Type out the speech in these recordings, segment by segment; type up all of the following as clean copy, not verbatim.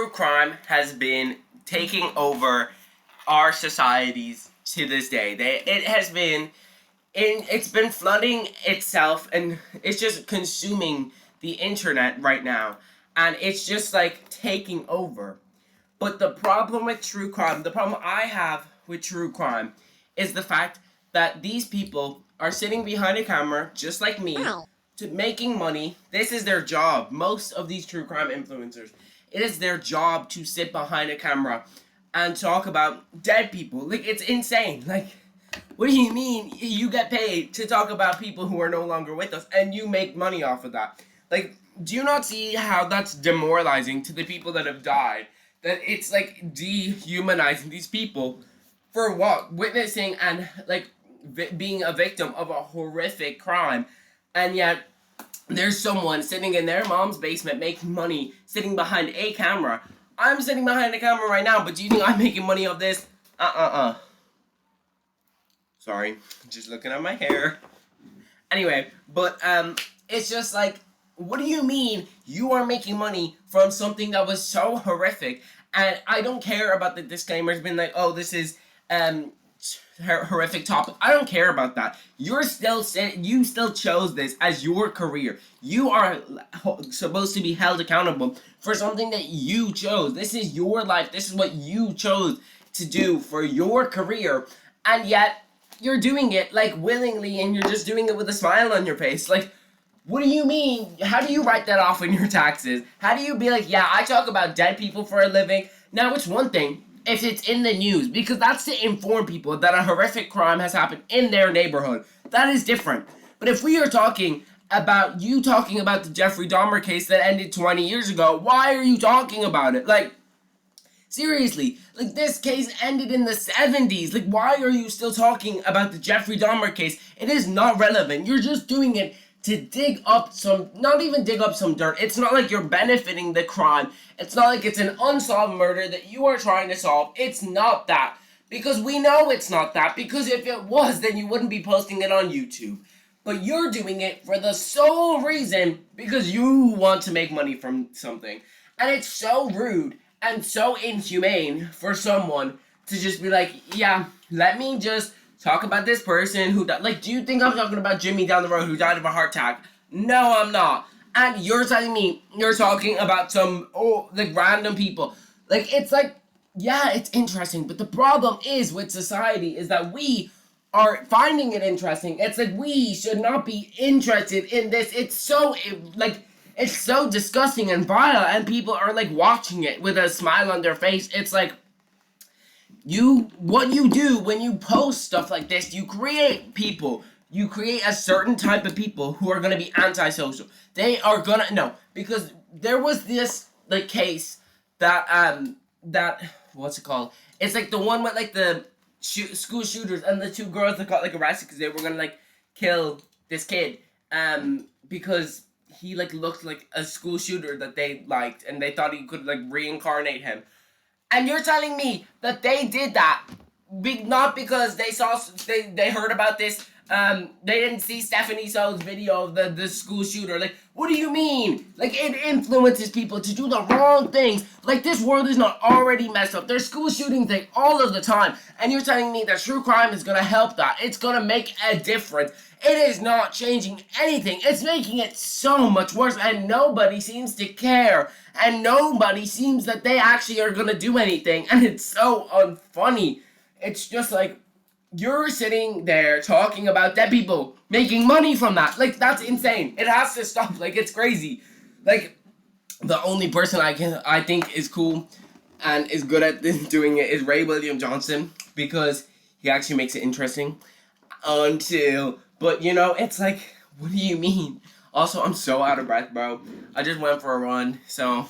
true crime has been taking over our societies to this day. It's been flooding itself, and it's just consuming the internet right now, and it's just like taking over. But the problem with true crime, the problem I have with true crime, is the fact that these people are sitting behind a camera, just like me, to making money. This is their job. Most of these true crime influencers, it is their job to sit behind a camera and talk about dead people. Like, it's insane. Like, what do you mean you get paid to talk about people who are no longer with us and you make money off of that? Like, do you not see how that's demoralizing to the people that have died? That it's like dehumanizing these people for what? Witnessing and like being a victim of a horrific crime. And yet there's someone sitting in their mom's basement making money, sitting behind a camera. I'm sitting behind a camera right now, but do you think I'm making money off this? Sorry, just looking at my hair. Anyway, but it's just like, what do you mean you are making money from something that was so horrific? And I don't care about the disclaimers being like, oh, this is horrific topic. I don't care about that. You still chose this as your career. You are supposed to be held accountable for something that you chose. This is your life. This is what you chose to do for your career. And yet you're doing it like willingly, and you're just doing it with a smile on your face. Like, what do you mean? How do you write that off in your taxes? How do you be like, yeah, I talk about dead people for a living? Now, it's one thing if it's in the news, because that's to inform people that a horrific crime has happened in their neighborhood. That is different. But if we are talking about you talking about the Jeffrey Dahmer case that ended 20 years ago, why are you talking about it? Like, seriously, like, this case ended in the 70s. Like, why are you still talking about the Jeffrey Dahmer case? It is not relevant. You're just doing it to dig up some, not even dig up some dirt. It's not like you're benefiting the crime. It's not like it's an unsolved murder that you are trying to solve. It's not that. Because we know it's not that. Because if it was, then you wouldn't be posting it on YouTube. But you're doing it for the sole reason because you want to make money from something. And it's so rude and so inhumane for someone to just be like, yeah, let me just talk about this person who died. Like, do you think I'm talking about Jimmy down the road who died of a heart attack? No, I'm not. And you're telling me you're talking about some, like, random people. Like, it's like, yeah, it's interesting. But the problem is with society is that we are finding it interesting. It's like we should not be interested in this. It's so, it's so disgusting and vile. And people are, like, watching it with a smile on their face. It's like, what you do when you post stuff like this, you create people. You create a certain type of people who are going to be antisocial. They are going to, no, because there was this, like, case that, what's it called? It's, like, the one with, like, the school shooters and the two girls that got, like, arrested because they were going to, like, kill this kid, because he, like, looked like a school shooter that they liked, and they thought he could, like, reincarnate him. And you're telling me that they did that, not because they heard about this, they didn't see Stephanie So's video of the school shooter. Like, what do you mean? Like, it influences people to do the wrong things. Like, this world is not already messed up. There's school shootings like all of the time. And you're telling me that true crime is going to help that. It's going to make a difference. It is not changing anything. It's making it so much worse, and nobody seems to care. And nobody seems that they actually are going to do anything. And it's so unfunny. It's just like, you're sitting there talking about dead people, making money from that. Like, that's insane. It has to stop. Like, it's crazy. Like, the only person I think is cool and is good at doing it is Ray William Johnson, because he actually makes it interesting. But, you know, it's like, what do you mean? Also, I'm so out of breath, bro. I just went for a run, so,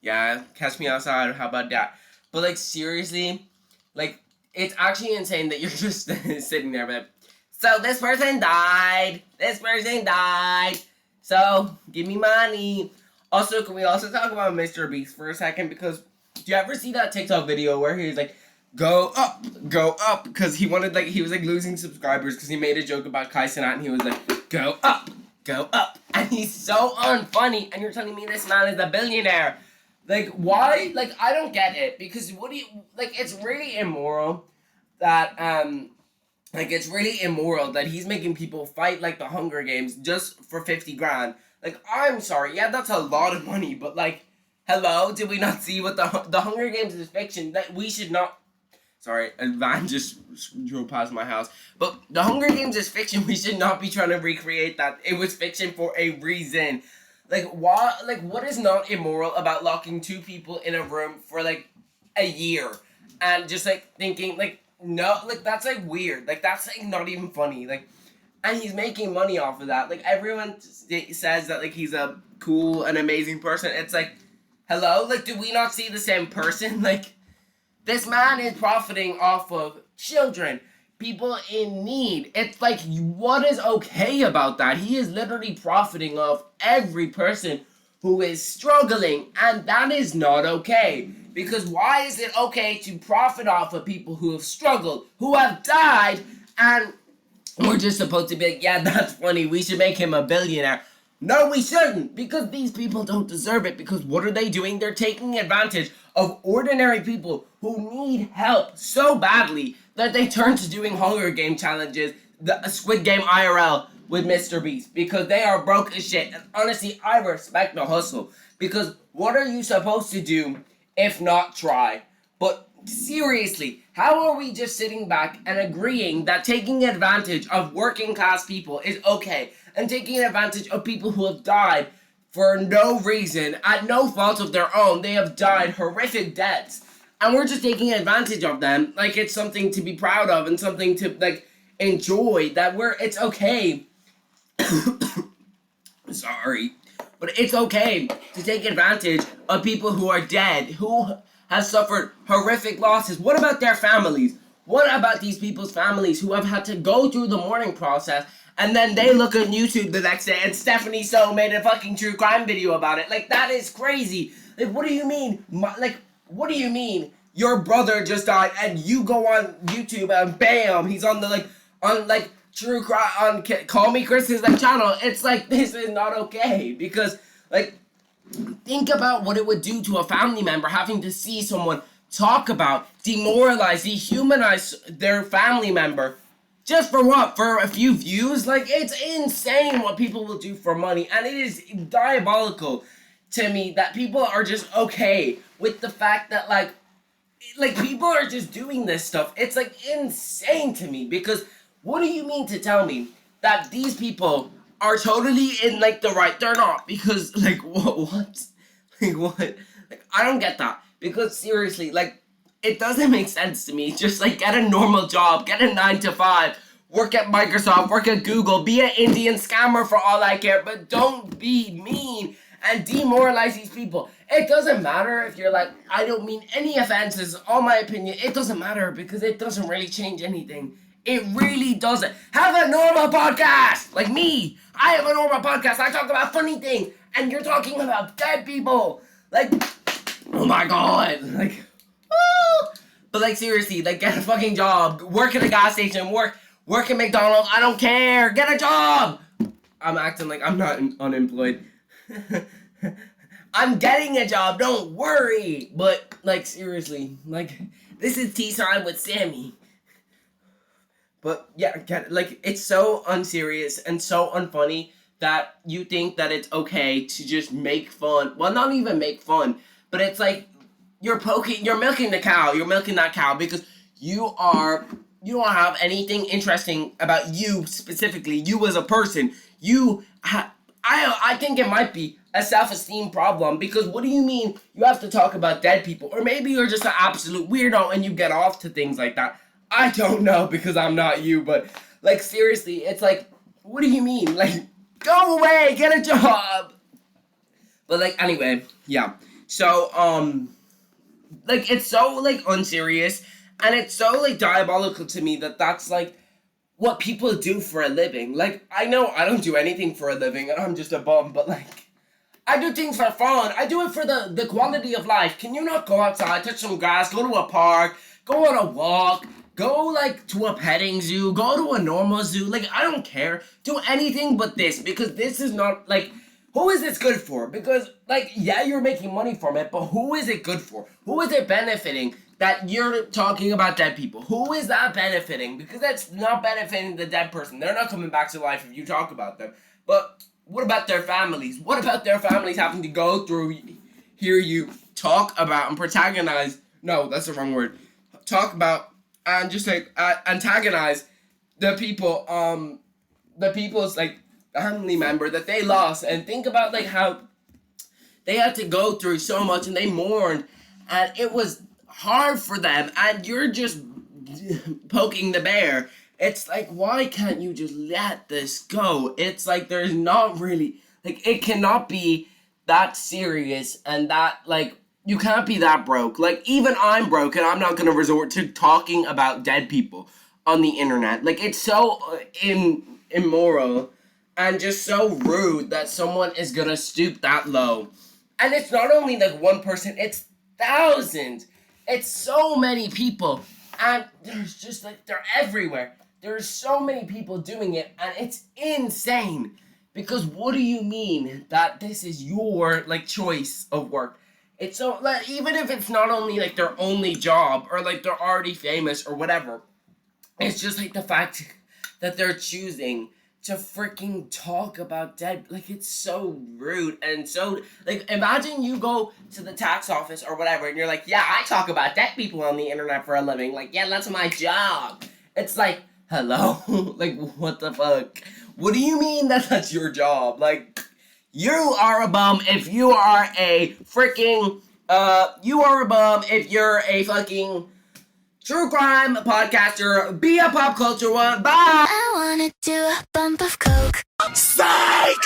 yeah, catch me outside, how about that? But, like, seriously, like, it's actually insane that you're just sitting there, but, so, this person died, so, give me money. Also, can we also talk about Mr. Beast for a second, because, do you ever see that TikTok video where he's like, go up, because he was like losing subscribers because he made a joke about Kai Cenat, and he was like, go up, and he's so unfunny, and you're telling me this man is a billionaire. Like, why? Like, I don't get it. Because what do you, like, it's really immoral that, like, it's really immoral that he's making people fight, like, the Hunger Games just for 50 grand. Like, I'm sorry. Yeah, that's a lot of money, but, like, hello? Did we not see what the Hunger Games is fiction? That we should not. Sorry, a van just drove past my house. But the Hunger Games is fiction. We should not be trying to recreate that. It was fiction for a reason. Like, what? Like, what is not immoral about locking two people in a room for like a year and just like thinking like no, like that's like weird. Like that's like not even funny. Like, and he's making money off of that. Like everyone says that like he's a cool and amazing person. It's like, hello, like do we not see the same person? Like this man is profiting off of children, people in need. It's like, what is okay about that? He is literally profiting off every person who is struggling, and that is not okay. Because why is it okay to profit off of people who have struggled, who have died, and we're just supposed to be like, yeah, that's funny, we should make him a billionaire. No, we shouldn't, because these people don't deserve it, because what are they doing? They're taking advantage of ordinary people who need help so badly that they turn to doing Hunger Game challenges, the Squid Game IRL with Mr. Beast, because they are broke as shit. And honestly, I respect the hustle, because what are you supposed to do if not try? But seriously, how are we just sitting back and agreeing that taking advantage of working class people is okay, and taking advantage of people who have died for no reason, at no fault of their own? They have died horrific deaths, and we're just taking advantage of them like it's something to be proud of and something to like enjoy, that it's okay. Sorry, but it's okay to take advantage of people who are dead, who have suffered horrific losses. What about their families? What about these people's families who have had to go through the mourning process, and then they look on YouTube the next day and Stephanie So made a fucking true crime video about it? Like, that is crazy. Like, what do you mean? What do you mean your brother just died and you go on YouTube and bam, he's on true crime on Call Me Chris's channel? It's like, this is not okay, because like, think about what it would do to a family member having to see someone talk about, demoralize, dehumanize their family member. Just for what? For a few views? Like, it's insane what people will do for money. And it is diabolical to me that people are just okay with the fact that, like people are just doing this stuff. It's, like, insane to me. Because what do you mean to tell me that these people are totally in, like, the right? They're not. Because, like, what? Like, what? Like, I don't get that. Because, seriously, like, it doesn't make sense to me. Just, like, get a normal job. Get a 9 to 5. Work at Microsoft. Work at Google. Be an Indian scammer for all I care. But don't be mean and demoralize these people. It doesn't matter if you're like, I don't mean any offenses. All my opinion. It doesn't matter because it doesn't really change anything. It really doesn't. Have a normal podcast. Like me. I have a normal podcast. I talk about funny things. And you're talking about dead people. Like, oh my god. Like, woo! But like, seriously, like, get a fucking job. Work at a gas station. Work at McDonald's. I don't care. Get a job. I'm acting like I'm not unemployed. I'm getting a job. Don't worry. But like, seriously, like, this is Tea Time with Sammy. But yeah, like, it's so unserious and so unfunny that you think that it's okay to just make fun. Well, not even make fun, but it's like you're milking the cow. You're milking that cow because you don't have anything interesting about you specifically. You as a person. I think it might be a self-esteem problem, because what do you mean you have to talk about dead people? Or maybe you're just an absolute weirdo and you get off to things like that. I don't know, because I'm not you, but like, seriously, it's like, what do you mean? Like, go away, get a job. But like, anyway, yeah. So, like, it's so, like, unserious, and it's so, like, diabolical to me that that's, like, what people do for a living. Like, I know I don't do anything for a living, and I'm just a bum, but, like, I do things for fun. I do it for the quality of life. Can you not go outside, touch some grass, go to a park, go on a walk, go, like, to a petting zoo, go to a normal zoo? Like, I don't care. Do anything but this, because this is not, like, who is this good for? Because, like, yeah, you're making money from it, but who is it good for? Who is it benefiting that you're talking about dead people? Who is that benefiting? Because that's not benefiting the dead person. They're not coming back to life if you talk about them. But what about their families? What about their families having to go through, hear you talk about and protagonize? No, that's the wrong word. Talk about and just like antagonize the people, the people's like family member that they lost, and think about like how they had to go through so much and they mourned, and it was hard for them, and you're just poking the bear. It's like, why can't you just let this go? It's like there's not really, like, it cannot be that serious, and that, like, you can't be that broke. Like, even I'm broke, and I'm not gonna resort to talking about dead people on the internet. Like, it's so immoral and just so rude that someone is gonna stoop that low. And it's not only like one person, it's thousands. It's so many people. And there's just like, they're everywhere. There's so many people doing it, and it's insane. Because what do you mean that this is your like choice of work? It's so, like, even if it's not only like their only job, or like they're already famous or whatever, it's just like the fact that they're choosing to freaking talk about dead, like, it's so rude. And so, like, imagine you go to the tax office or whatever, and you're like, yeah, I talk about dead people on the internet for a living, like, yeah, that's my job. It's like, hello? Like, what the fuck? What do you mean that that's your job? Like, you are a bum if you are a freaking, you are a bum if you're a fucking true crime podcaster. Be a pop culture one. Bye! I wanna do a bump of coke. Psych!